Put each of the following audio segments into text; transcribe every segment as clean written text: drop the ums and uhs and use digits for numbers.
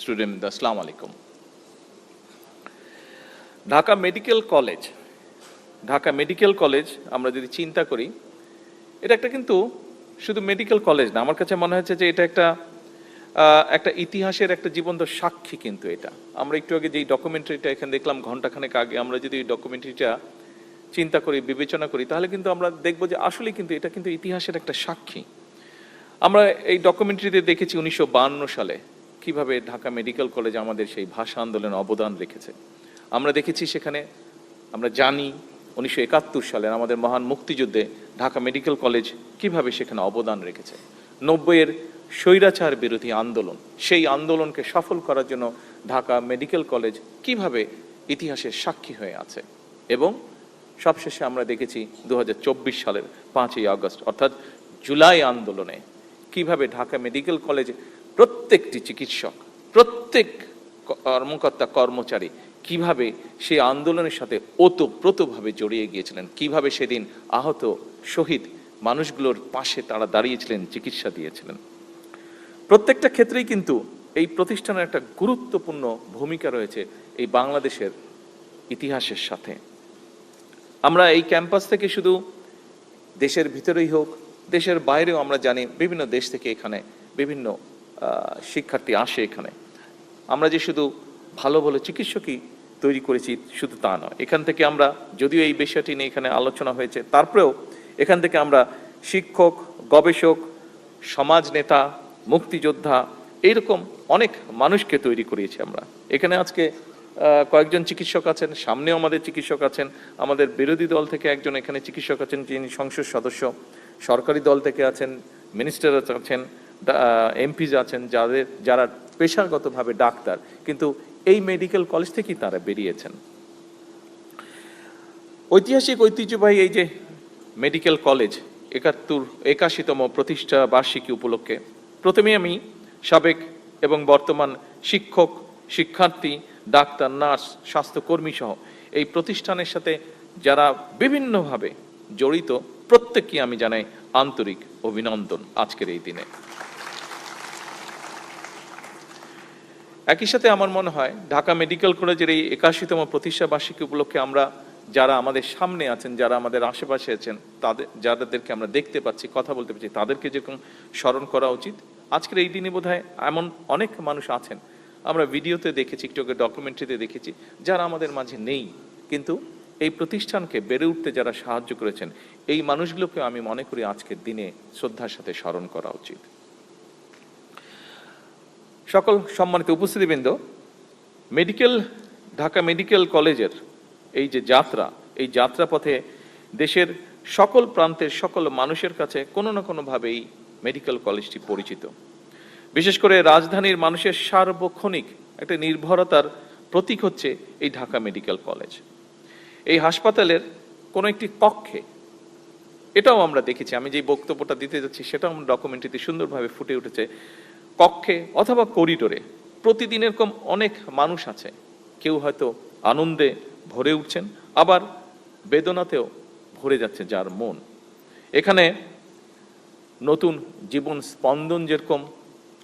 Student, আসসালামু আলাইকুম। Dhaka medical college আমরা যদি চিন্তা করি, এটা একটা কিন্তু শুধু মেডিকেল কলেজ না, আমার কাছে মনে হচ্ছে যে এটা একটা ইতিহাসের একটা জীবন্ত সাক্ষী। কিন্তু এটা আমরা একটু আগে যেই ডকুমেন্টারিটা এখানে দেখলাম ঘন্টাখানেক আগে, আমরা যদি এই ডকুমেন্টারিটা চিন্তা করি, বিবেচনা করি, তাহলে কিন্তু আমরা দেখবো যে আসলে কিন্তু এটা কিন্তু ইতিহাসের একটা সাক্ষী। আমরা এই ডকুমেন্টারিতে দেখেছি 1952 সালে কিভাবে ঢাকা মেডিকেল কলেজ আমাদের সেই ভাষা আন্দোলনে অবদান রেখেছে। আমরা দেখেছি সেখানে, আমরা জানি 1971 সালে আমাদের মহান মুক্তিযুদ্ধে ঢাকা মেডিকেল কলেজ কিভাবে সেখানে অবদান রেখেছে। 90-এর স্বৈরাচার বিরোধী আন্দোলন, সেই আন্দোলনকে সফল করার জন্য ঢাকা মেডিকেল কলেজ কিভাবে ইতিহাসের সাক্ষী হয়ে আছে। এবং সবশেষে আমরা দেখেছি 2024 সালের 5ই আগস্ট অর্থাৎ জুলাই আন্দোলনে কিভাবে ঢাকা মেডিকেল কলেজে প্রত্যেকটি চিকিৎসক, প্রত্যেক কর্মকর্তা কর্মচারী কিভাবে সেই আন্দোলনের সাথতে ওতপ্রোতভাবে জড়িয়ে গিয়েছিলেন, কিভাবে সেদিন আহত শহীদ মানুষগুলোর পাশে তারা দাঁড়িয়েছিলেন, চিকিৎসা দিয়েছিলেন। প্রত্যেকটা ক্ষেত্রেই কিন্তু এই প্রতিষ্ঠানের একটা গুরুত্বপূর্ণ ভূমিকা রয়েছে এই বাংলাদেশের ইতিহাসের সাথে। আমরা এই ক্যাম্পাস থেকে শুধু দেশের ভিতরেই হোক, দেশের বাইরেও আমরা জানি বিভিন্ন দেশ থেকে এখানে বিভিন্ন শিক্ষার্থী আসে এখানে। আমরা যে শুধু ভালো ভালো চিকিৎসকই তৈরি করেছি শুধু তা নয়, এখান থেকে আমরা, যদিও এই বিষয়টি নিয়ে এখানে আলোচনা হয়েছে, তারপরেও এখান থেকে আমরা শিক্ষক, গবেষক, সমাজ নেতা, মুক্তিযোদ্ধা, এইরকম অনেক মানুষকে তৈরি করিয়েছি আমরা। এখানে আজকে কয়েকজন চিকিৎসক আছেন, সামনেও আমাদের চিকিৎসক আছেন, আমাদের বিরোধী দল থেকে একজন এখানে চিকিৎসক আছেন যিনি সংসদ সদস্য, সরকারি দল থেকে আছেন, মিনিস্টার আছেন, এমপিজ আছেন, যারা পেশাগতভাবে ডাক্তার, কিন্তু এই মেডিকেল কলেজ থেকেই তারা বেরিয়েছেন। ঐতিহাসিক ঐতিহ্যবাহী এই যে মেডিকেল কলেজ 81তম প্রতিষ্ঠা বার্ষিকী উপলক্ষে প্রথমে আমি সাবেক এবং বর্তমান শিক্ষক, শিক্ষার্থী, ডাক্তার, নার্স, স্বাস্থ্যকর্মী সহ এই প্রতিষ্ঠানের সাথে যারা বিভিন্নভাবে জড়িত প্রত্যেককে আমি জানাই আন্তরিক অভিনন্দন আজকের এই দিনে। একই সাথে আমার মনে হয় ঢাকা মেডিকেল কলেজের এই 81তম প্রতিষ্ঠা বার্ষিকী উপলক্ষে আমরা যারা আমাদের সামনে আছেন, যারা আমাদের আশেপাশে আছেন, যাদেরকে আমরা দেখতে পাচ্ছি, কথা বলতে পারছি, তাদেরকে যেরকম স্মরণ করা উচিত। আজকের এই দিনে বোধহয় এমন অনেক মানুষ আছেন, আমরা ভিডিওতে দেখেছি, একটু ডকুমেন্টারিতে দেখেছি, যারা আমাদের মাঝে নেই, কিন্তু এই প্রতিষ্ঠানকে বেড়ে উঠতে যারা সাহায্য করেছেন, এই মানুষগুলোকে আমি মনে করি আজকের দিনে শ্রদ্ধার সাথে স্মরণ করা উচিত। সকল সম্মানিত উপস্থিতিবৃন্দ, ঢাকা মেডিকেল কলেজের এই যে যাত্রা, এই যাত্রাপথে দেশের সকল প্রান্তের সকল মানুষের কাছে কোনো না কোনোভাবেই মেডিকেল কলেজটি পরিচিত। বিশেষ করে রাজধানীর মানুষের সার্বক্ষণিক একটা নির্ভরতার প্রতীক হচ্ছে এই ঢাকা মেডিকেল কলেজ। এই হাসপাতালের কোনো একটি কক্ষে, এটাও আমরা দেখেছি, আমি যে বক্তব্যটা দিতে যাচ্ছি সেটাও আমরা ডকুমেন্টারিতে সুন্দরভাবে ফুটে উঠেছে, কক্ষে অথবা করিডোরে প্রতিদিন এরকম অনেক মানুষ আছে, কেউ হয়তো আনন্দে ভরে উঠছেন, আবার বেদনাতেও ভরে যাচ্ছে যার মন। এখানে নতুন জীবন স্পন্দন যেরকম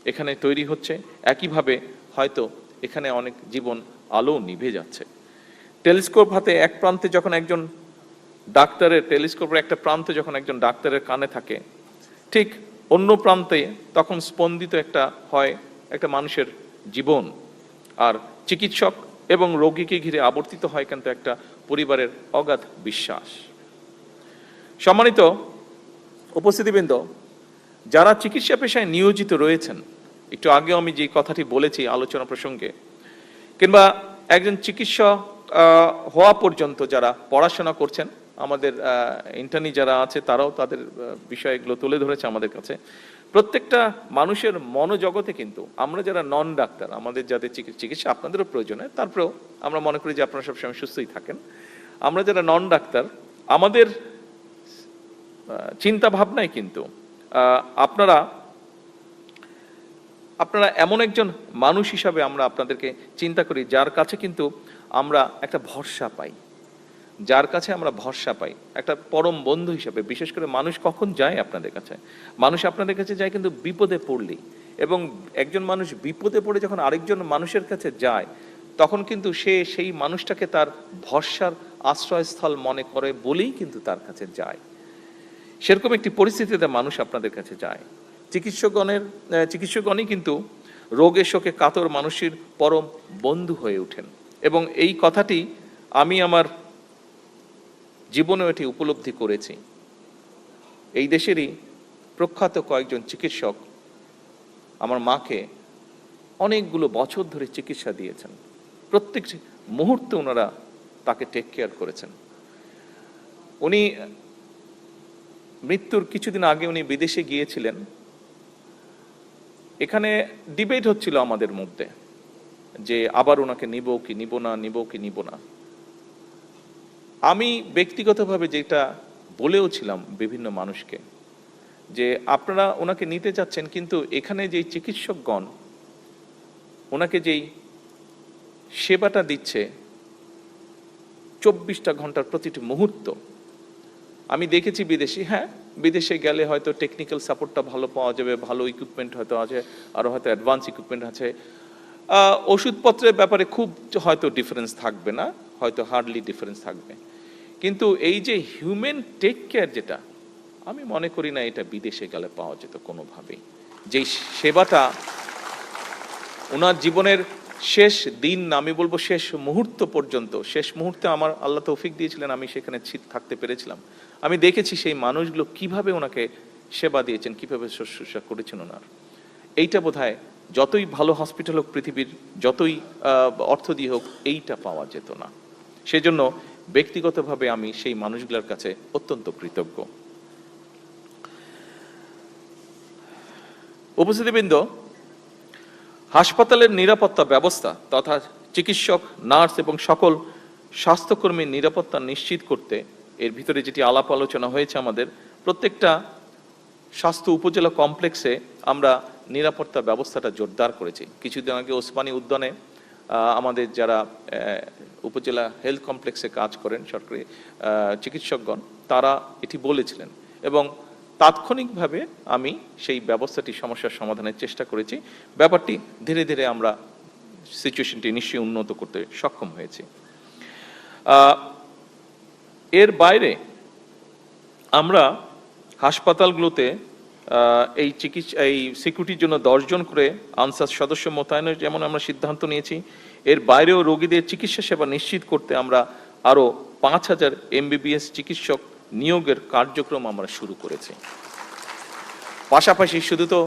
এখানে তৈরি হচ্ছে, একইভাবে হয়তো এখানে অনেক জীবন আলো নিভে যাচ্ছে। টেলিস্কোপ হাতে এক প্রান্তে যখন একজন ডাক্তারের, টেলিস্কোপের একটা প্রান্তে যখন একজন ডাক্তারের কানে থাকে, ঠিক অন্য প্রান্তে তখন স্পন্দিত হয় একটা মানুষের জীবন, আর চিকিৎসক এবং রোগীকে ঘিরে আবর্তিত হয় কিন্তু একটা পরিবারের অগাধ বিশ্বাস। সম্মানিত উপস্থিতিবৃন্দ, যারা চিকিৎসা পেশায় নিয়োজিত রয়েছেন, একটু আগেও আমি যে কথাটি বলেছি আলোচনা প্রসঙ্গে, কিংবা একজন চিকিৎসক হওয়া পর্যন্ত যারা পড়াশোনা করছেন, আমাদের ইন্টার্নি যারা আছে তারাও তাদের বিষয়গুলো তুলে ধরেছে আমাদের কাছে। প্রত্যেকটা মানুষের মনোজগতে কিন্তু আমরা যারা নন ডাক্তার, আমাদের যাদের চিকিৎসা আপনাদেরও প্রয়োজন হয়, তারপরেও আমরা মনে করি যে আপনারা সবসময় সুস্থই থাকেন। আমরা যারা নন ডাক্তার, আমাদের চিন্তা ভাবনায় কিন্তু আপনারা এমন একজন মানুষ হিসাবে আমরা আপনাদেরকে চিন্তা করি, যার কাছে কিন্তু আমরা একটা ভরসা পাই, যার কাছে আমরা ভরসা পাই একটা পরম বন্ধু হিসাবে। বিশেষ করে মানুষ কখন যায় আপনাদের কাছে? মানুষ আপনাদের কাছে যায় কিন্তু বিপদে পড়লেই। এবং একজন মানুষ বিপদে পড়ে যখন আরেকজন মানুষের কাছে যায় তখন কিন্তু সে সেই মানুষটাকে তার ভরসার আশ্রয়স্থল মনে করে বলেই কিন্তু তার কাছে যায়। সেরকম একটি পরিস্থিতিতে মানুষ আপনাদের কাছে যায়। চিকিৎসকগণই কিন্তু রোগে শোকে কাতর মানুষের পরম বন্ধু হয়ে ওঠেন, এবং এই কথাটি আমি আমার জীবনেও এটি উপলব্ধি করেছি। এই দেশেরই প্রখ্যাত কয়েকজন চিকিৎসক আমার মাকে অনেকগুলো বছর ধরে চিকিৎসা দিয়েছেন, প্রত্যেক মুহূর্তে ওনারা তাকে টেক কেয়ার করেছেন। উনি মৃত্যুর কিছুদিন আগে উনি বিদেশে গিয়েছিলেন। এখানে ডিবেট হচ্ছিল আমাদের মধ্যে যে আবার ওনাকে নিব কি নিব না, নিব কি নিব না। আমি ব্যক্তিগতভাবে যেটা বলেও ছিলাম বিভিন্ন মানুষকে যে আপনারা ওনাকে নিতে চাচ্ছেন, কিন্তু এখানে যেই চিকিৎসকগণ ওনাকে যেই সেবাটা দিচ্ছে 24টা ঘন্টার প্রতিটি মুহূর্ত, আমি দেখেছি বিদেশি, হ্যাঁ বিদেশে গেলে হয়তো টেকনিক্যাল সাপোর্টটা ভালো পাওয়া যাবে, ভালো ইকুইপমেন্ট হয়তো আছে, আরও হয়তো অ্যাডভান্স ইকুইপমেন্ট আছে, ওষুধপত্রের ব্যাপারে খুব হয়তো ডিফারেন্স থাকবে না, হয়তো হার্ডলি ডিফারেন্স থাকবে, কিন্তু এই যে হিউম্যান টেক কেয়ার যেটা, আমি মনে করি না এটা বিদেশে গেলে পাওয়া যেত কোনোভাবেই। যেই সেবাটা ওনার জীবনের শেষ দিন, আমি বলবো শেষ মুহূর্ত পর্যন্ত, শেষ মুহূর্তে আমার আল্লাহ তৌফিক দিয়েছিলেন, আমি সেখানে থাকতে পেরেছিলাম। আমি দেখেছি সেই মানুষগুলো কিভাবে ওনাকে সেবা দিয়েছেন, কিভাবে শুশ্রূষা করেছেন ওনার। এইটা বোধহয় যতই ভালো হসপিটাল হোক পৃথিবীর, যতই অর্থ দিয়ে হোক, এইটা পাওয়া যেত না। সেজন্য ব্যক্তিগতভাবে আমি সেই মানুষগুলোর কাছে অত্যন্ত কৃতজ্ঞ। উপস্থিতিবৃন্দ, হাসপাতালের নিরাপত্তা ব্যবস্থা তথা চিকিৎসক, নার্স এবং সকল স্বাস্থ্যকর্মীর নিরাপত্তা নিশ্চিত করতে এর ভিতরে যেটি আলাপ আলোচনা হয়েছে, আমাদের প্রত্যেকটা স্বাস্থ্য উপজেলা কমপ্লেক্সে আমরা নিরাপত্তা ব্যবস্থাটা জোরদার করেছি। কিছুদিন আগে ওসমানী উদ্যানে আমাদের যারা উপজেলা হেলথ কমপ্লেক্সে কাজ করেন সরকারি চিকিৎসকগণ, তারা এটি বলেছিলেন, এবং তাৎক্ষণিকভাবে আমি সেই ব্যবস্থাটি সমস্যার সমাধানের চেষ্টা করেছি। ব্যাপারটি ধীরে ধীরে আমরা সিচুয়েশনটি নিশ্চয়ই উন্নত করতে সক্ষম হয়েছি। এর বাইরে আমরা হাসপাতালগুলোতে এই সিকিউরিটির জন্য 10 জন করে আনসার সদস্য মোতায়েনের যেমন আমরা সিদ্ধান্ত নিয়েছি, এর বাইরেও রোগীদের চিকিৎসা সেবা নিশ্চিত করতে আমরা আরও 5000 MBBS চিকিৎসক নিয়োগের কার্যক্রম আমরা শুরু করেছি। পাশাপাশি শুধু তো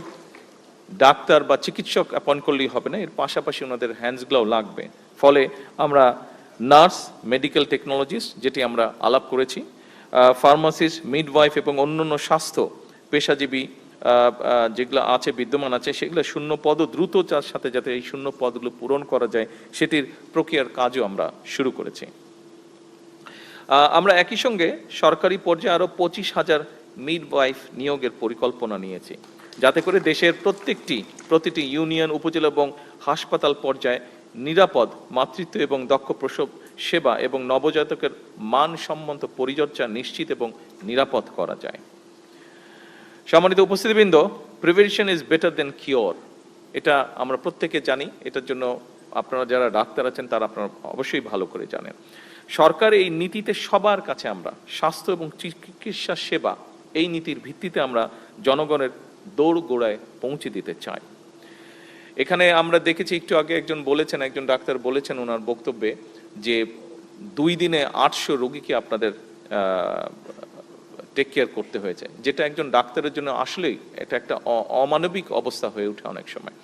ডাক্তার বা চিকিৎসক অ্যাপয়েন্ট করলেই হবে না, এর পাশাপাশি ওনাদের হ্যান্ডসগুলোও লাগবে। ফলে আমরা নার্স, মেডিকেল টেকনোলজিস্ট যেটি আমরা আলাপ করেছি, ফার্মাসিস্ট, মিডওয়াইফ এবং অন্যান্য স্বাস্থ্য পেশাজীবী যেগুলো আছে, বিদ্যমান আছে, সেগুলো শূন্য পদও দ্রুত যার সাথে যাতে এই শূন্য পদগুলো পূরণ করা যায় সেটির প্রক্রিয়ার কাজও আমরা শুরু করেছি। আমরা একই সঙ্গে সরকারি পর্যায়ে আরও 25,000 মিডওয়াইফ নিয়োগের পরিকল্পনা নিয়েছি, যাতে করে দেশের প্রতিটি ইউনিয়ন, উপজেলা এবং হাসপাতাল পর্যায়ে নিরাপদ মাতৃত্ব এবং দক্ষ প্রসব সেবা এবং নবজাতকের মানসম্মত পরিচর্যা নিশ্চিত এবং নিরাপদ করা যায়। সম্মানিত উপস্থিতিবৃন্দ, prevention is better than cure, এটা আমরা প্রত্যেকে জানি। এটার জন্য আপনারা যারা ডাক্তার আছেন তারা আপনারা অবশ্যই ভালো করে জানেন। সরকার এই নীতিতে সবার কাছে আমরা স্বাস্থ্য এবং চিকিৎসা সেবা, এই নীতির ভিত্তিতে আমরা জনগণের দোরগোড়ায় পৌঁছে দিতে চাই। এখানে আমরা দেখেছি একটু আগে একজন ডাক্তার বলেছেন ওনার বক্তব্যে যে 2 দিনে 800 রোগীকে আপনাদের টেক কেয়ার করতে হয়েছে, যেটা একজন ডাক্তারের জন্য আসলেই এটা একটা অমানবিক অবস্থা হয়ে ওঠে অনেক সময়।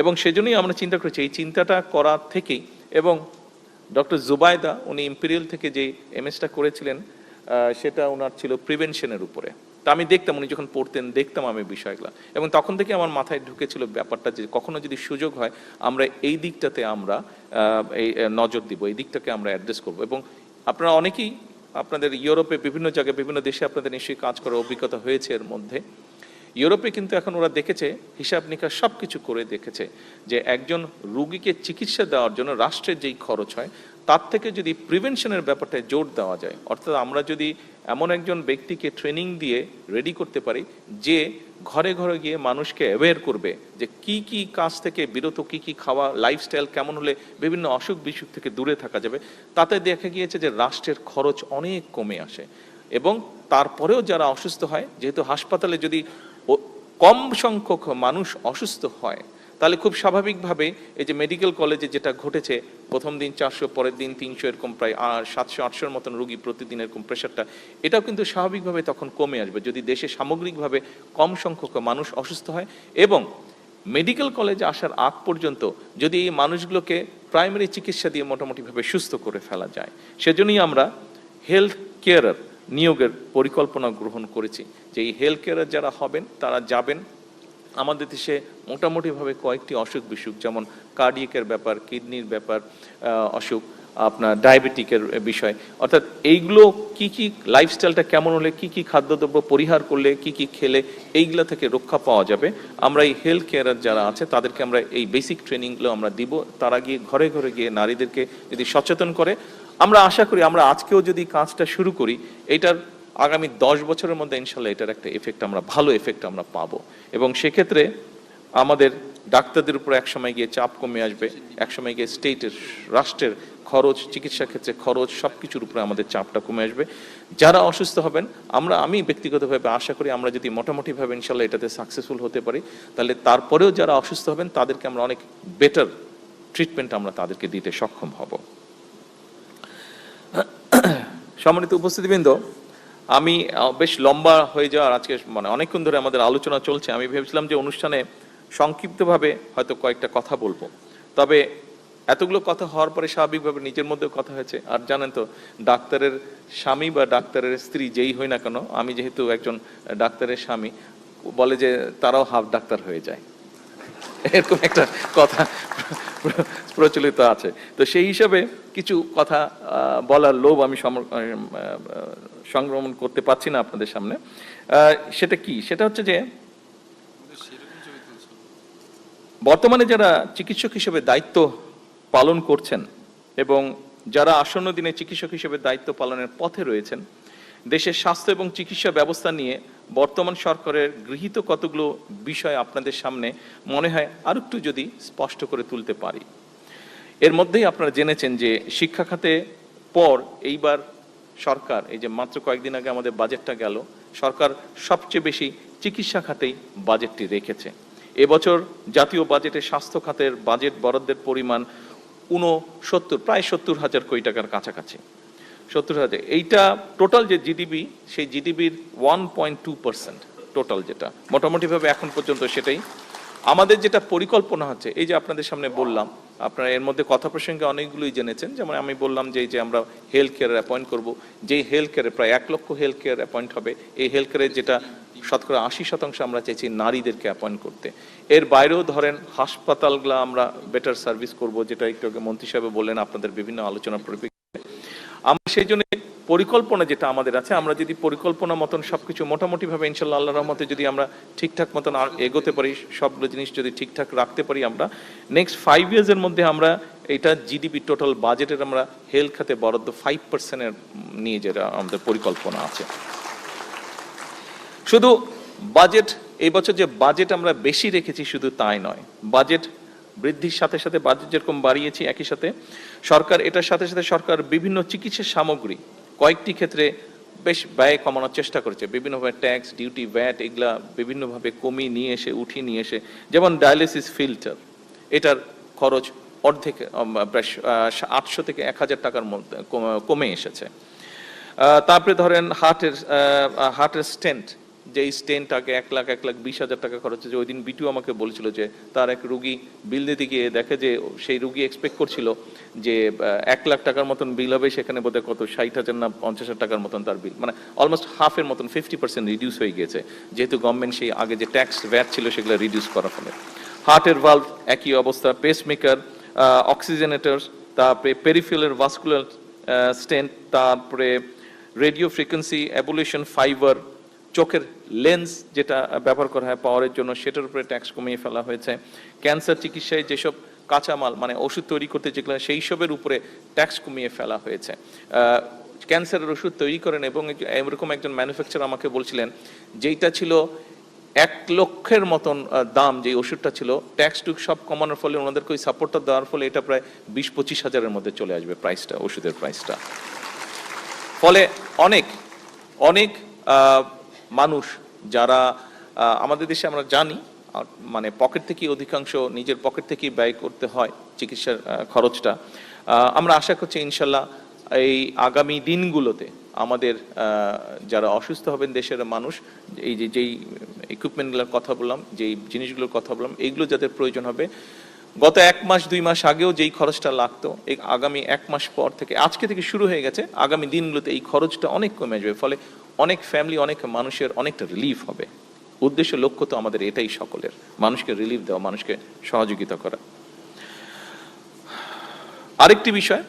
এবং সেজন্যই আমরা চিন্তা করেছি, এই চিন্তাটা করা থেকেই, এবং ডক্টর জুবাইদা উনি ইম্পেরিয়াল থেকে যে এমএসটা করেছিলেন সেটা ওনার ছিল প্রিভেনশনের উপরে। তা আমি দেখতাম, উনি যখন পড়তেন দেখতাম আমি বিষয়গুলো, এবং তখন থেকে আমার মাথায় ঢুকেছিল ব্যাপারটা যে কখনো যদি সুযোগ হয় আমরা এই দিকটাতে আমরা এই নজর দিব, এই দিকটাকে আমরা অ্যাড্রেস করব। এবং আপনারা অনেকেই আপনাদের ইউরোপে বিভিন্ন জায়গায় বিভিন্ন দেশে আপনাদের নিশ্চয়ই কাজ করার অভিজ্ঞতা হয়েছে। এর মধ্যে ইউরোপে কিন্তু এখন ওরা দেখেছে, হিসাব নিকাশ সব কিছু করে দেখেছে যে একজন রোগীকে চিকিৎসা দেওয়ার জন্য রাষ্ট্রের যেই খরচ হয় তার থেকে যদি প্রিভেনশনের ব্যাপারটায় জোর দেওয়া যায়, অর্থাৎ আমরা যদি এমন একজন ব্যক্তিকে ট্রেনিং দিয়ে রেডি করতে পারি যে ঘরে ঘরে গিয়ে মানুষকে অ্যাওয়্যার করবে যে কি কি কাজ থেকে বিরত, কি কি খাওয়া, লাইফস্টাইল কেমন হলে বিভিন্ন অসুখ বিসুখ থেকে দূরে থাকা যাবে। তাতে দেখা গিয়েছে যে রাষ্ট্রের খরচ অনেক কমে আসে। এবং তারপরেও যারা অসুস্থ হয়, যেহেতু হাসপাতালে যদি কম সংখ্যক মানুষ অসুস্থ হয়, তাহলে খুব স্বাভাবিকভাবে এই যে মেডিকেল কলেজে যেটা ঘটেছে, প্রথম দিন 400, পরের দিন 300, এরকম প্রায় 700-800 মতন রোগী প্রতিদিন, এরকম প্রেশারটা, এটাও কিন্তু স্বাভাবিকভাবে তখন কমে আসবে যদি দেশে সামগ্রিকভাবে কম সংখ্যক মানুষ অসুস্থ হয়। এবং মেডিকেল কলেজে আসার আগ পর্যন্ত যদি এই মানুষগুলোকে প্রাইমারি চিকিৎসা দিয়ে মোটামুটিভাবে সুস্থ করে ফেলা যায়, সেজন্যই আমরা হেলথ কেয়ারার নিয়োগের পরিকল্পনা গ্রহণ করেছি। যে এই হেলথ কেয়ারার যারা হবেন তারা যাবেন আমাদের দেশে মোটামুটিভাবে কয়েকটি অসুখ বিসুখ, যেমন কার্ডিয়াকের ব্যাপার, কিডনির ব্যাপার, অসুখ, আপনার ডায়াবেটিকের বিষয়, অর্থাৎ এইগুলো কি কি লাইফস্টাইলটা কেমন হলে, কি কি খাদ্যদ্রব্য পরিহার করলে, কি কি খেলে এইগুলো থেকে রক্ষা পাওয়া যাবে। আমরা এই হেলথ কেয়ারার যারা আছে তাদেরকে আমরা এই বেসিক ট্রেনিংগুলো আমরা দিব। তারা গিয়ে ঘরে ঘরে গিয়ে নারীদেরকে যদি সচেতন করে, আমরা আশা করি আমরা আজকেও যদি কাজটা শুরু করি, এইটার আগামী 10 বছরের মধ্যে ইনশাল্লাহ এটার একটা এফেক্ট, আমরা ভালো এফেক্ট আমরা পাবো। এবং সেক্ষেত্রে আমাদের ডাক্তারদের উপর একসময় গিয়ে চাপ কমে আসবে, একসময় গিয়ে স্টেটের, রাষ্ট্রের খরচ, চিকিৎসা ক্ষেত্রে খরচ, সব কিছুর উপরে আমাদের চাপটা কমে আসবে। যারা অসুস্থ হবেন, আমি ব্যক্তিগতভাবে আশা করি আমরা যদি মোটামুটিভাবে ইনশাল্লাহ এটাতে সাকসেসফুল হতে পারি, তাহলে তারপরেও যারা অসুস্থ হবেন তাদেরকে আমরা অনেক বেটার ট্রিটমেন্ট আমরা তাদেরকে দিতে সক্ষম হব। সম্মানিত উপস্থিতিবৃন্দ, আমি বেশ লম্বা হয়ে যাওয়ার, আজকে মানে অনেকক্ষণ ধরে আমাদের আলোচনা চলছে, আমি ভেবেছিলাম যে অনুষ্ঠানে সংক্ষিপ্তভাবে হয়তো কয়েকটা কথা বলবো, তবে এতগুলো কথা হওয়ার পরে স্বাভাবিকভাবে নিজের মধ্যেও কথা হয়েছে। আর জানেন তো, ডাক্তারের স্বামী বা ডাক্তারের স্ত্রী যেই হই না কেন, আমি যেহেতু একজন ডাক্তারের স্বামী, বলে যে তারাও হাফ ডাক্তার হয়ে যায়, এরকম একটা কথা প্রচলিত আছে। তো সেই হিসাবে কিছু কথা বলার লোভ আমি সংগ্রহণ করতে পারছি না আপনাদের সামনে। সেটা কি? সেটা হচ্ছে যে বর্তমানে যারা চিকিৎসক হিসেবে দায়িত্ব পালন করছেন এবং যারা আসন্ন দিনে চিকিৎসক হিসেবে দায়িত্ব পালনের পথে রয়েছেন, দেশের স্বাস্থ্য এবং চিকিৎসা ব্যবস্থা নিয়ে বর্তমান সরকারের গৃহীত কতগুলো বিষয় আপনাদের সামনে মনে হয় আর একটু যদি স্পষ্ট করে তুলতে পারি। এর মধ্যেই আপনারা জেনেছেন যে শিক্ষা খাতে পর এইবার সরকার, এই যে মাত্র কয়েকদিন আগে আমাদের বাজেটটা গেল, সরকার সবচেয়ে বেশি চিকিৎসা খাতেই বাজেটটি রেখেছে। এবছর জাতীয় বাজেটে স্বাস্থ্য খাতের বাজেট বরাদ্দের পরিমাণ প্রায় 70,000 কোটি টাকার কাছাকাছি। 70,000, এইটা টোটাল যে জিডিপি, সেই জিডিপির 1.2% টোটাল, যেটা মোটামুটিভাবে এখন পর্যন্ত সেটাই। আমাদের যেটা পরিকল্পনা হচ্ছে, এই যে আপনাদের সামনে বললাম, আপনারা এর মধ্যে কথা প্রসঙ্গে অনেকগুলোই জেনেছেন, যেমন আমি বললাম যে এই যে আমরা হেলথ কেয়ার অ্যাপয়েন্ট করবো, যেই হেলথ কেয়ারে প্রায় 1 লক্ষ হেলথ কেয়ার অ্যাপয়েন্ট হবে। এই হেলথ কেয়ারের যেটা শতকরা 80% আমরা চাইছি নারীদেরকে অ্যাপয়েন্ট করতে। এর বাইরেও ধরেন হাসপাতালগুলো আমরা বেটার সার্ভিস করব, যেটা একটু আগে মন্ত্রী সাহেব বললেন আপনাদের বিভিন্ন আলোচনার পরিপ্রেক্ষিতে। আমরা সেই জন্য পরিকল্পনা যেটা আমাদের আছে, আমরা যদি পরিকল্পনা মতন সবকিছু মোটামুটিভাবে ইনশাল্লাহ আল্লাহর রহমতে যদি আমরা ঠিকঠাক মতন এগোতে পারি, সবগুলো জিনিস যদি ঠিকঠাক রাখতে পারি, আমরা নেক্সট 5 ইয়ার্সের মধ্যে আমরা এটা জিডিপি টোটাল বাজেটের আমরা হেলথ খাতে বরাদ্দ 5% নিয়ে যেটা আমাদের পরিকল্পনা আছে। শুধু বাজেট, এই বছর যে বাজেট আমরা বেশি রেখেছি শুধু তাই নয়, বাজেট বৃদ্ধির সাথে সাথে বাজেট যেরকম বাড়িয়েছি, একই সাথে সরকার এটার সাথে সাথে সরকার বিভিন্ন চিকিৎসা সামগ্রী কয়েকটি ক্ষেত্রে বেশ ব্যয় কমানোর চেষ্টা করেছে। বিভিন্নভাবে ট্যাক্স, ডিউটি, ভ্যাট এগুলা বিভিন্নভাবে কমিয়ে নিয়ে এসে, উঠিয়ে নিয়ে এসে, যেমন ডায়ালিসিস ফিল্টার, এটার খরচ অর্ধেক, প্রায় 800 থেকে 1000 টাকার মধ্যে কমে এসেছে। তারপরে ধরেন হার্টের স্টেন্ট, যে স্টেন্ট আগে 1,20,000 টাকা খরচ হচ্ছে। ওই দিন বিটু আমাকে বলছিল যে তার এক রুগী বিল দিতে গিয়ে দেখে যে সেই রুগী এক্সপেক্ট করছিল যে 1 লাখ টাকার মতন বিল হবে, সেখানে বোধহয় কত 60,000 না 50,000 টাকার মতন তার বিল, মানে অলমোস্ট হাফের মতন, 50% রিডিউস হয়ে গিয়েছে, যেহেতু গভর্নমেন্ট সেই আগে যে ট্যাক্স ভ্যাট ছিল সেগুলো রিডিউস করার ফলে। হার্টের ভালভ একই অবস্থা, পেসমেকার, অক্সিজেনেটর, তারপরে পেরিফেরাল ভাস্কুলার স্টেন্ট, তারপরে রেডিও ফ্রিকোয়েন্সি অ্যাবুলেশন ফাইবার, চোখের লেন্স যেটা ব্যবহার করা হয় পাওয়ারের জন্য, সেটার উপরে ট্যাক্স কমিয়ে ফেলা হয়েছে। ক্যান্সার চিকিৎসায় যেসব কাঁচামাল, মানে ওষুধ তৈরি করতে যেগুলো, সেই সবের উপরে ট্যাক্স কমিয়ে ফেলা হয়েছে। ক্যান্সারের ওষুধ তৈরি করেন, এবং এরকম একজন ম্যানুফ্যাকচারার আমাকে বলছিলেন যেইটা ছিল 1 লক্ষের মতন দাম, যে ওষুধটা ছিল, ট্যাক্স টুক সব কমানোর ফলে, ওনাদেরকে ওই সাপোর্টটা দেওয়ার ফলে এটা প্রায় 20-25 হাজারের মধ্যে চলে আসবে প্রাইসটা, ওষুধের প্রাইসটা। ফলে অনেক অনেক মানুষ যারা আমাদের দেশে আমরা জানি মানে পকেট থেকে অধিকাংশ নিজের পকেট থেকেই ব্যয় করতে হয় চিকিৎসার খরচটা, আমরা আশা করছি ইনশাল্লাহ এই আগামী দিনগুলোতে আমাদের যারা অসুস্থ হবেন দেশের মানুষ, এই যেই ইকুইপমেন্টগুলোর কথা বললাম, যেই জিনিসগুলোর কথা বললাম, এইগুলো যাদের প্রয়োজন হবে, গত 1 মাস 2 মাস আগেও যেই খরচটা লাগতো, এই আগামী 1 মাস পর থেকে, আজকে থেকে শুরু হয়ে গেছে, আগামী দিনগুলোতে এই খরচটা অনেক কমে যাবে। ফলে অনেক ফ্যামিলি, অনেক মানুষের অনেকটা রিলিফ হবে। উদ্দেশ্য, লক্ষ্য তো আমাদের এটাই সকলের, মানুষকে রিলিফ দেওয়া, মানুষকে সহযোগিতা করা। আরেকটি বিষয়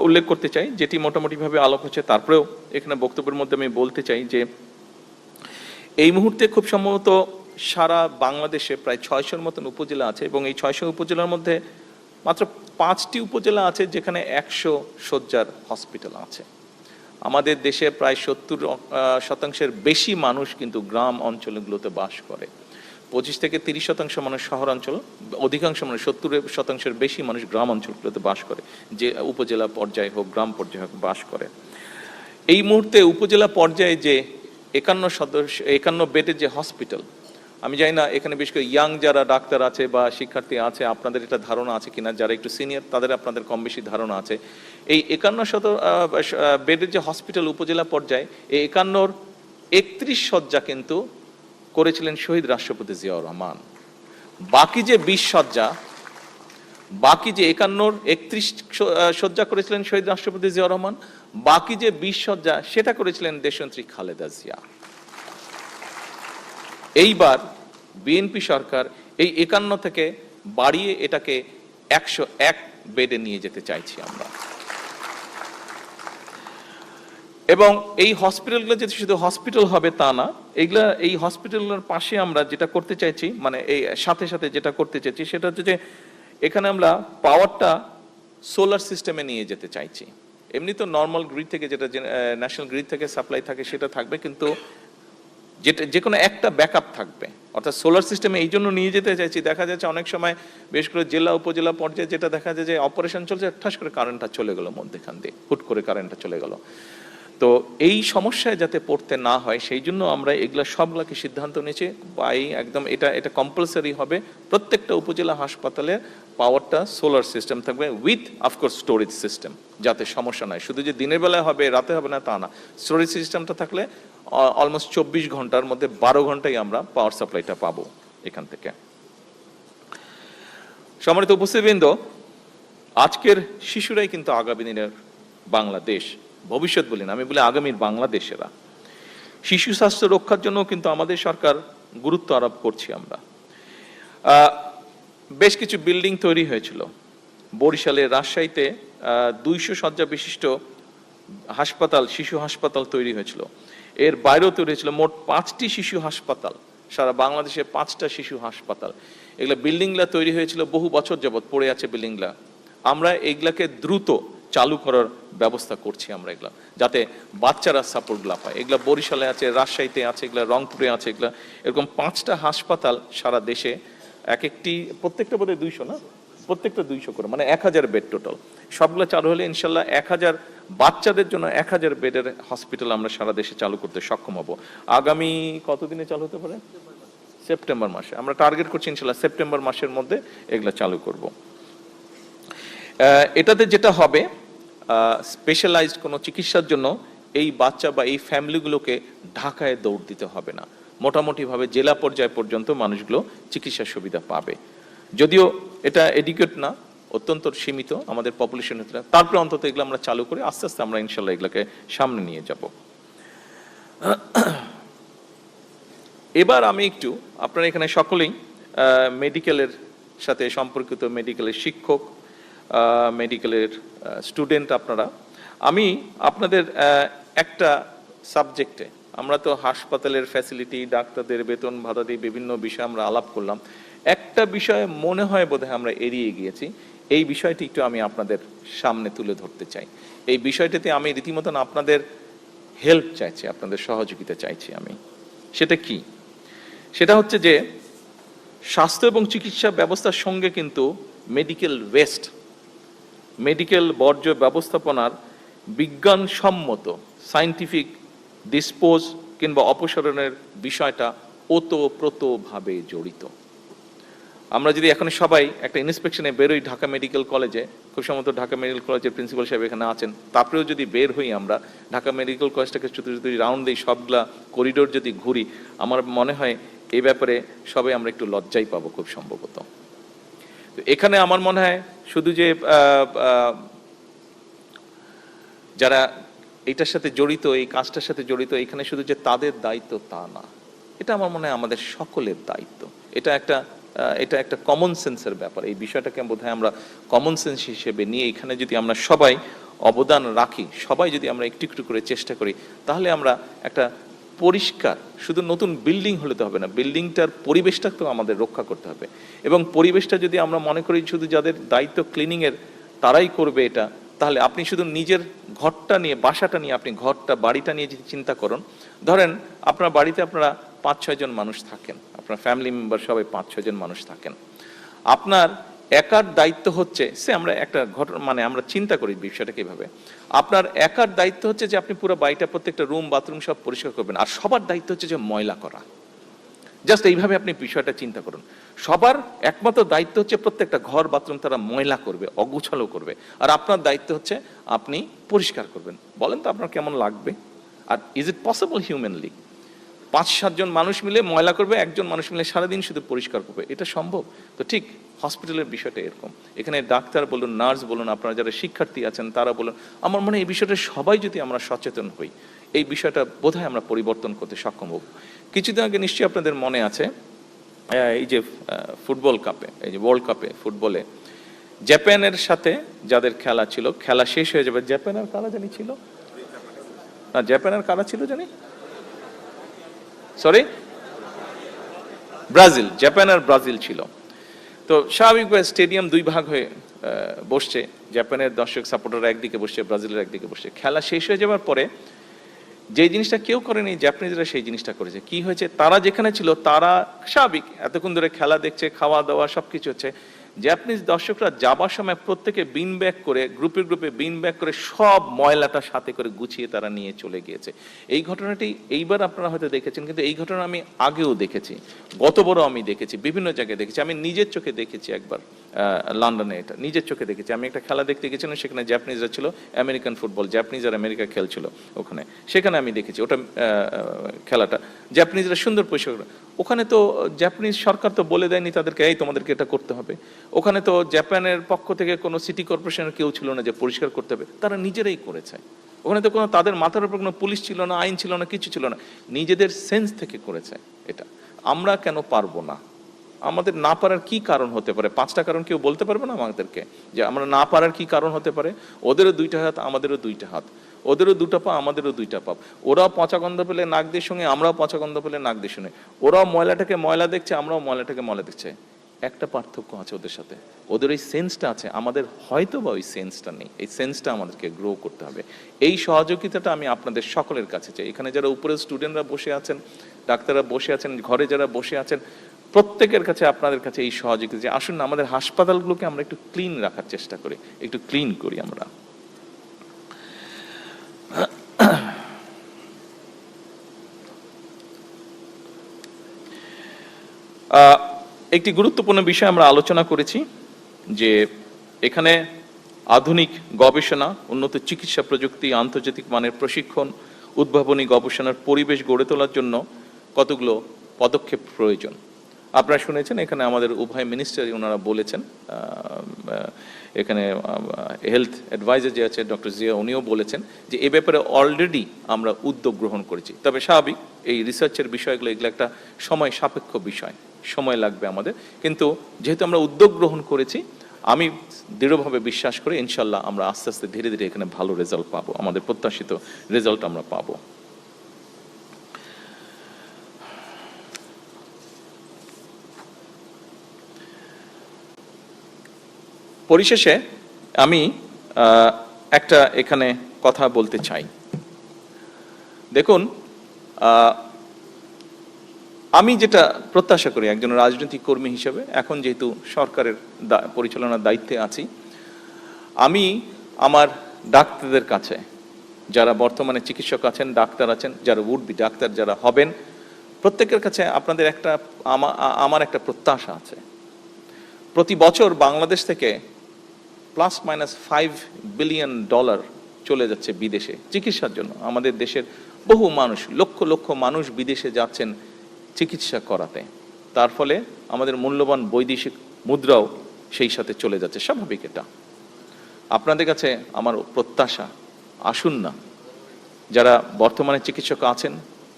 উল্লেখ করতে চাই, যেটি মোটামুটিভাবে আলাপ হচ্ছে, তারপরেও এখানে বক্তব্যের মধ্যে আমি বলতে চাই যে এই মুহূর্তে খুব সম্ভবত সারা বাংলাদেশে প্রায় 600-র মতন উপজেলা আছে, এবং এই 600 উপজেলার মধ্যে মাত্র 5টি উপজেলা আছে যেখানে 100 শয্যার হসপিটাল আছে। আমাদের দেশে প্রায় 70% বেশি মানুষ কিন্তু গ্রাম অঞ্চলগুলোতে বাস করে। 25-30% মানুষ শহর অঞ্চল, অধিকাংশ মানুষ 70%-এর বেশি মানুষ গ্রাম অঞ্চলগুলোতে বাস করে, যে উপজেলা পর্যায়ে হোক, গ্রাম পর্যায়ে হোক, বাস করে। এই মুহূর্তে উপজেলা পর্যায়ে যে 51 বেডের যে হসপিটাল, আমি জানি না এখানে বিশেষ করে ইয়াং যারা ডাক্তার আছে বা শিক্ষার্থী আছে, আপনাদের এটা ধারণা আছে কিনা, যারা একটু সিনিয়র তাদের আপনাদের কম বেশি ধারণা আছে। এই 51 বেডের যে হসপিটাল উপজেলা পর্যায়ে, এই 51-র 31 শয্যা কিন্তু করেছিলেন শহীদ রাষ্ট্রপতি জিয়াউর রহমান। বাকি যে 20 শয্যা, বাকি যে 51-র 31 শয্যা করেছিলেন শহীদ রাষ্ট্রপতি জিয়াউর রহমান, বাকি যে 20 শয্যা সেটা করেছিলেন দেশনেত্রী খালেদা জিয়া। এইবার বিএনপি সরকার এই 51 থেকে বাড়িয়ে এটাকে 101 বেডে নিয়ে যেতে চাইছি আমরা। এবং এই হসপিটালগুলো যে শুধু হসপিটাল হবে তা না, এইগুলা এই হসপিটালগুলোর পাশে আমরা যেটা করতে চাইছি, মানে এই সাথে সাথে যেটা করতে চাইছি সেটা হচ্ছে যে এখানে আমরা পাওয়ারটা সোলার সিস্টেমে নিয়ে যেতে চাইছি। এমনি তো নর্মাল গ্রিড থেকে, যেটা ন্যাশনাল গ্রিড থেকে সাপ্লাই থাকে সেটা থাকবে, কিন্তু যেটা যে কোনো একটা ব্যাকআপ থাকবে, অর্থাৎ সোলার সিস্টেমে এই জন্য নিয়ে যেতে চাইছি। দেখা যাচ্ছে অনেক সময় বিশেষ করে জেলা উপজেলা পর্যায়ে যেটা দেখা যায় যে অপারেশন চলছে, ঠাস করে কারেন্টটা চলে গেল মধ্যখান দিয়ে, হুট করে কারেন্টটা চলে গেল। তো এই সমস্যায় যাতে পড়তে না হয় সেই জন্য আমরা এগুলা সবগুলাকে সিদ্ধান্ত নিয়েছি, বা একদম এটা কম্পালসারি হবে, প্রত্যেকটা উপজেলা হাসপাতালে পাওয়ারটা সোলার সিস্টেম থাকবে, উইথ অফকোর্স স্টোরেজ সিস্টেম, যাতে সমস্যা নাই। শুধু যে দিনের বেলায় হবে রাতে হবে না তা না, স্টোরেজ সিস্টেমটা থাকলে অলমোস্ট 24 ঘন্টার মধ্যে 12 ঘন্টায় আমরা পাওয়ার সাপ্লাইটা পাবো এখান থেকে। সম্মানিত উপস্থিতবৃন্দ, আজকের শিশুরাই কিন্তু আগামী দিনের বাংলাদেশ, ভবিষ্যৎ বলি না, আমি বলি আগামীর বাংলাদেশেরা। শিশু স্বাস্থ্য রক্ষার জন্য কিন্তু আমাদের সরকার গুরুত্ব আরোপ করছি আমরা। বেশ কিছু বিল্ডিং তৈরি হয়েছিল বরিশালে, রাজশাহীতে 200 শয্যা বিশিষ্ট হাসপাতাল, শিশু হাসপাতাল তৈরি হয়েছিল। এর বাইরেও তৈরি হয়েছিল মোট 5টি শিশু হাসপাতাল, সারা বাংলাদেশে 5টা শিশু হাসপাতাল। এগুলা বিল্ডিংগুলা তৈরি হয়েছিল, বহু বছর যাবৎ পড়ে আছে বিল্ডিংগুলা। আমরা এগুলাকে দ্রুত চালু করার ব্যবস্থা করছি আমরা, এগুলা যাতে বাচ্চারা সাপোর্টগুলা পায়। এগুলা বরিশালে আছে, রাজশাহীতে আছে, এগুলা রংপুরে আছে, এগুলা এরকম 5টা হাসপাতাল সারা দেশে, প্রত্যেকটা বোধহয় 200 না, প্রত্যেকটা 200 করে, মানে 1000 বেড টোটাল। সবগুলো চালু হলে ইনশাল্লাহ 1000 বাচ্চাদের জন্য 1000 বেডের হসপিটাল আমরা সারা দেশে চালু করতে সক্ষম হব। আগামী কতদিনে চালু হতে পারে? সেপ্টেম্বর মাসে আমরা টার্গেট করছি, ইনশাল্লাহ সেপ্টেম্বর মাসের মধ্যে এগুলা চালু করব। এটাতে যেটা হবে, স্পেশালাইজড কোনো চিকিৎসার জন্য এই বাচ্চা বা এই ফ্যামিলিগুলোকে ঢাকায় দৌড় দিতে হবে না, মোটামুটিভাবে জেলা পর্যায় পর্যন্ত মানুষগুলো চিকিৎসা সুবিধা পাবে। যদিও এটা এডুকেট না, অত্যন্ত সীমিত আমাদের পপুলেশন, তারপরে অন্তত এগুলো আমরা চালু করে আস্তে আস্তে আমরা ইনশাল্লাহ এগুলোকে সামনে নিয়ে যাব। এবার আমি একটু, আপনারা এখানে সকলেই মেডিকেলের সাথে সম্পর্কিত, মেডিকেলের শিক্ষক, মেডিকেলের স্টুডেন্ট আপনারা, আমি আপনাদের একটা সাবজেক্টে, আমরা তো হাসপাতালের ফ্যাসিলিটি, ডাক্তারদের বেতন ভাতা দিয়ে বিভিন্ন বিষয় আমরা আলাপ করলাম, একটা বিষয়ে মনে হয় বোধহয় আমরা এড়িয়ে গিয়েছি। এই বিষয়টি একটু আমি আপনাদের সামনে তুলে ধরতে চাই। এই বিষয়টিতে আমি রীতিমতন আপনাদের হেল্প চাইছি, আপনাদের সহযোগিতা চাইছি আমি। সেটা কি? সেটা হচ্ছে যে স্বাস্থ্য এবং চিকিৎসা ব্যবস্থার সঙ্গে কিন্তু মেডিকেল ওয়েস্ট, মেডিকেল বর্জ্য ব্যবস্থাপনার বিজ্ঞানসম্মত সায়েন্টিফিক ডিসপোজ কিংবা অপসারণের বিষয়টা ওতপ্রোতভাবে জড়িত। আমরা যদি এখন সবাই একটা ইন্সপেকশনে বেরোই ঢাকা মেডিকেল কলেজে, খুব সম্ভবত ঢাকা মেডিকেল কলেজের প্রিন্সিপাল সাহেব এখানে আছেন, তারপরেও যদি বের হই আমরা ঢাকা মেডিকেল কলেজটাকে যদি রাউন্ড দিই, সবগুলা করিডোর যদি ঘুরি, আমার মনে হয় এই ব্যাপারে সবাই আমরা একটু লজ্জাই পাবো খুব সম্ভবত। তো এখানে আমার মনে হয় শুধু যে যারা এটার সাথে জড়িত, এই কাজটার সাথে জড়িত, এখানে শুধু যে তাদের দায়িত্ব তা না, এটা আমার মনে হয় আমাদের সকলের দায়িত্ব। এটা একটা কমন সেন্সের ব্যাপার। এই বিষয়টাকে বোধহয় আমরা কমন সেন্স হিসেবে নিয়ে এখানে যদি আমরা সবাই অবদান রাখি, সবাই যদি আমরা একটু একটু করে চেষ্টা করি, তাহলে আমরা একটা পরিষ্কার, শুধু নতুন বিল্ডিং হলে তো হবে না, বিল্ডিংটার পরিবেশটাকেও আমাদের রক্ষা করতে হবে। এবং পরিবেশটা যদি আমরা মনে করি শুধু যাদের দায়িত্ব ক্লিনিংয়ের তারাই করবে এটা, তাহলে আপনি শুধু নিজের ঘরটা নিয়ে, বাসাটা নিয়ে, আপনি ঘরটা, বাড়িটা নিয়ে যদি চিন্তা করুন, ধরেন আপনার বাড়িতে আপনারা 5-6 জন মানুষ থাকেন, আপনার ফ্যামিলি মেম্বার সবাই 5-6 জন মানুষ থাকেন, আপনার একার দায়িত্ব হচ্ছে, আমরা একটা ঘটনা মানে আমরা চিন্তা করি বিষয়টা কিভাবে, আপনার একার দায়িত্ব হচ্ছে যে আপনি পুরো বাড়িটা, প্রত্যেকটা রুম বাথরুম সব পরিষ্কার করবেন, আর সবার দায়িত্ব হচ্ছে যে ময়লা করা। জাস্ট এইভাবে আপনি বিষয়টা চিন্তা করুন। সবার একমাত্র দায়িত্ব হচ্ছে প্রত্যেকটা ঘর বাথরুম তারা ময়লা করবে, অগুছালো করবে, আর আপনার দায়িত্ব হচ্ছে আপনি পরিষ্কার করবেন। বলেন তো আপনার কেমন লাগবে? আর ইজ ইট পসিবল হিউম্যানলি 5-7 জন মানুষ মিলে ময়লা করবে, একজন মানুষ মিলে সারাদিন শুধু পরিষ্কার করবে? এটা সম্ভব? তো ঠিক হসপিটালের বিষয়টা এরকম। এখানে ডাক্তার বলুন, নার্স বলুন, আপনারা যারা শিক্ষার্থী আছেন তারা বলুন, আমার মনে হয় এই বিষয়টা সবাই যদি আমরা সচেতন হই, এই বিষয়টা বোধহয় আমরা পরিবর্তন করতে সক্ষম হব। কিছুদিন আগে নিশ্চয়ই আপনাদের মনে আছে, এই যে ফুটবল কাপে, এই যে ওয়ার্ল্ড কাপে ফুটবলে জাপানের সাথে যাদের খেলা ছিল, খেলা শেষ হয়ে যাবে, জাপানের কারা জানি ছিল না, জাপানের কারা ছিল জানি, সরি ব্রাজিল, জাপান আর ব্রাজিল ছিল। তো স্বাভাবিকভাবে স্টেডিয়াম 2 ভাগ হয়ে বসছে, জাপানের দর্শক সাপোর্টাররা একদিকে বসছে, ব্রাজিলের একদিকে বসছে। খেলা শেষ হয়ে যাওয়ার পরে যে জিনিসটা কেউ করেনি, জাপানিজরা সেই জিনিসটা করেছে। কি হয়েছে, তারা যেখানে ছিল, তারা স্বাভাবিক এতক্ষণ ধরে খেলা দেখছে, খাওয়া দাওয়া সবকিছু হচ্ছে, জাপানিজ দর্শকরা যাবার সময় প্রত্যেকে বিন ব্যাগ করে, গ্রুপে গ্রুপে বিন ব্যাগ করে সব ময়লাটা সাথে করে গুছিয়ে তারা নিয়ে চলে গিয়েছে। এই ঘটনাটি এইবার আপনারা হয়তো দেখেছেন, কিন্তু এই ঘটনা আমি আগেও দেখেছি, গতবারও আমি দেখেছি, বিভিন্ন জায়গায় দেখেছি, আমি নিজের চোখে দেখেছি একবার লন্ডনে, এটা নিজের চোখে দেখেছি। আমি একটা খেলা দেখতে গেছিলাম, সেখানে জাপানিজরা ছিল, আমেরিকান ফুটবল, জাপানিজ আর আমেরিকা খেলছিল ওখানে, সেখানে আমি দেখেছি ওটা খেলাটা জাপানিজরা সুন্দর পরিষ্কার। ওখানে তো জাপানিজ সরকার তো বলে দেয়নি তাদেরকে এই তোমাদেরকে এটা করতে হবে, ওখানে তো জাপানের পক্ষ থেকে কোনো সিটি কর্পোরেশনের কেউ ছিল না যে পরিষ্কার করতে হবে, তারা নিজেরাই করেছে। ওখানে তো কোনো তাদের মাথার উপর কোনো পুলিশ ছিল না, আইন ছিল না, কিছু ছিল না, নিজেদের সেন্স থেকে করেছে এটা। আমরা কেন পারবো না? আমাদের না পারার কি কারণ হতে পারে? 5টা কারণ কেউ বলতে পারবে না আমাদেরকে যে আমরা না পারার কি কারণ হতে পারে? ওদেরও 2টা হাত, আমাদেরও 2টা হাত, ওদেরও 2টা পা, আমাদেরও 2টা পা, ওরাও পচা গন্ধ পেলে নাক দিয়ে শুনে, আমরাও পচা গন্ধ পেলে নাক দিয়ে শুনে, ওরাও ময়লাটাকে ময়লা দেখছে, আমরাও ময়লাটাকে ময়লা দেখছে। একটা পার্থক্য আছে ওদের সাথে, ওদের ওই সেন্সটা আছে, আমাদের হয়তো বা ওই সেন্সটা নেই। এই সেন্সটা আমাদেরকে গ্রো করতে হবে। এই সহযোগিতাটা আমি আপনাদের সকলের কাছে চাই। এখানে যারা উপরে স্টুডেন্টরা বসে আছেন, ডাক্তাররা বসে আছেন, ঘরে যারা বসে আছেন, প্রত্যেকের কাছে, আপনাদের কাছে এই সহযোগিতা যে আসুন না আমাদের হাসপাতালগুলোকে আমরা একটু ক্লিন রাখার চেষ্টা করি, একটু ক্লিন করি আমরা। একটি গুরুত্বপূর্ণ বিষয় আমরা আলোচনা করেছি যে এখানে আধুনিক গবেষণা, উন্নত চিকিৎসা প্রযুক্তি, আন্তর্জাতিক মানের প্রশিক্ষণ, উদ্ভাবনী গবেষণার পরিবেশ গড়ে তোলার জন্য কতগুলো পদক্ষেপ প্রয়োজন। আপনারা শুনেছেন এখানে আমাদের উভয় মিনিস্টারই ওনারা বলেছেন, এখানে হেলথ অ্যাডভাইজার যে আছে ডক্টর জিয়া, উনিও বলেছেন যে এ ব্যাপারে অলরেডি আমরা উদ্যোগ গ্রহণ করেছি। তবে স্বাভাবিক এই রিসার্চের বিষয়গুলো, এগুলো একটা সময় সাপেক্ষ বিষয়, সময় লাগবে আমাদের, কিন্তু যেহেতু আমরা উদ্যোগ গ্রহণ করেছি, আমি দৃঢ়ভাবে বিশ্বাস করি ইনশাল্লাহ আমরা আস্তে আস্তে ধীরে ধীরে এখানে ভালো রেজাল্ট পাবো, আমাদের প্রত্যাশিত রেজাল্ট আমরা পাবো। পরিশেষে আমি একটা এখানে কথা বলতে চাই। দেখুন, আমি যেটা প্রত্যাশা করি একজন রাজনৈতিক কর্মী হিসেবে, এখন যেহেতু সরকারের পরিচালনার দায়িত্বে আছি, আমি আমার ডাক্তারদের কাছে, যারা বর্তমানে চিকিৎসক আছেন, ডাক্তার আছেন, যারা উড বি ডাক্তার যারা হবেন, প্রত্যেকের কাছে আপনাদের আমার একটা প্রত্যাশা আছে। প্রতি বছর বাংলাদেশ থেকে ±5 বিলিয়ন ডলার চলে যাচ্ছে বিদেশে চিকিৎসার জন্য। আমাদের দেশের বহু মানুষ, লক্ষ লক্ষ মানুষ বিদেশে যাচ্ছেন চিকিৎসা করাতে। তার ফলে আমাদের মূল্যবান বৈদেশিক মুদ্রাও সেই সাথে চলে যাচ্ছে। স্বাভাবিক এটা। আপনাদের কাছে আমার প্রত্যাশা, আসুন না, যারা বর্তমানে চিকিৎসক আছেন,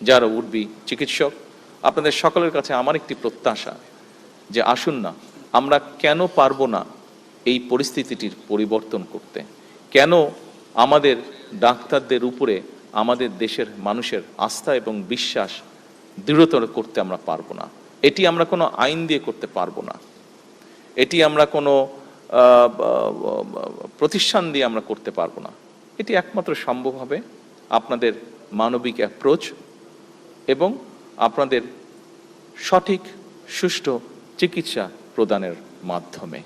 যারা উঠবি চিকিৎসক, আপনাদের সকলের কাছে আমার একটি প্রত্যাশা যে আসুন না, আমরা কেন পারবো না এই পরিস্থিতিটির পরিবর্তন করতে? কেন আমাদের ডাক্তারদের উপরে আমাদের দেশের মানুষের আস্থা এবং বিশ্বাস দৃঢ়তর করতে আমরা পারবো না? এটি আমরা কোনো আইন দিয়ে করতে পারবো না, এটি আমরা কোনো প্রতিষ্ঠান দিয়ে আমরা করতে পারবো না। এটি একমাত্র সম্ভব হবে আপনাদের মানবিক অ্যাপ্রোচ এবং আপনাদের সঠিক সুষ্ঠু চিকিৎসা প্রদানের মাধ্যমে।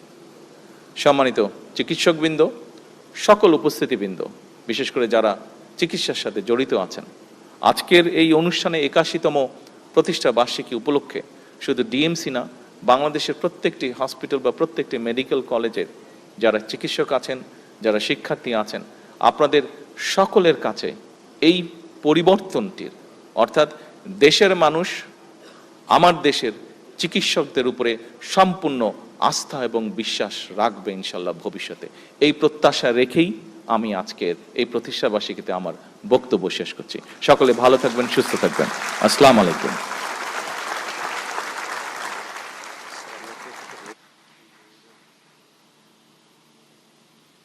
সম্মানিত চিকিৎসকবৃন্দ, সকল উপস্থিতিবৃন্দ, বিশেষ করে যারা চিকিৎসার সাথে জড়িত আছেন, আজকের এই অনুষ্ঠানে 81তম প্রতিষ্ঠা বার্ষিকী উপলক্ষে শুধু ডিএমসি না, বাংলাদেশের প্রত্যেকটি হসপিটাল বা প্রত্যেকটি মেডিকেল কলেজের যারা চিকিৎসক আছেন, যারা শিক্ষার্থী আছেন, আপনাদের সকলের কাছে এই পরিবর্তনটির, অর্থাৎ দেশের মানুষ আমার দেশের চিকিৎসকদের উপরে সম্পূর্ণ আস্থা এবং বিশ্বাস রাখবে ইনশাল্লাহ ভবিষ্যতে, এই প্রত্যাশা রেখেই আমি আজকের এই প্রতিষ্ঠাবার্ষিকীতে আমার বক্তব্য শেষ করছি। সকলে ভালো থাকবেন, সুস্থ থাকবেন। আসসালামু আলাইকুম।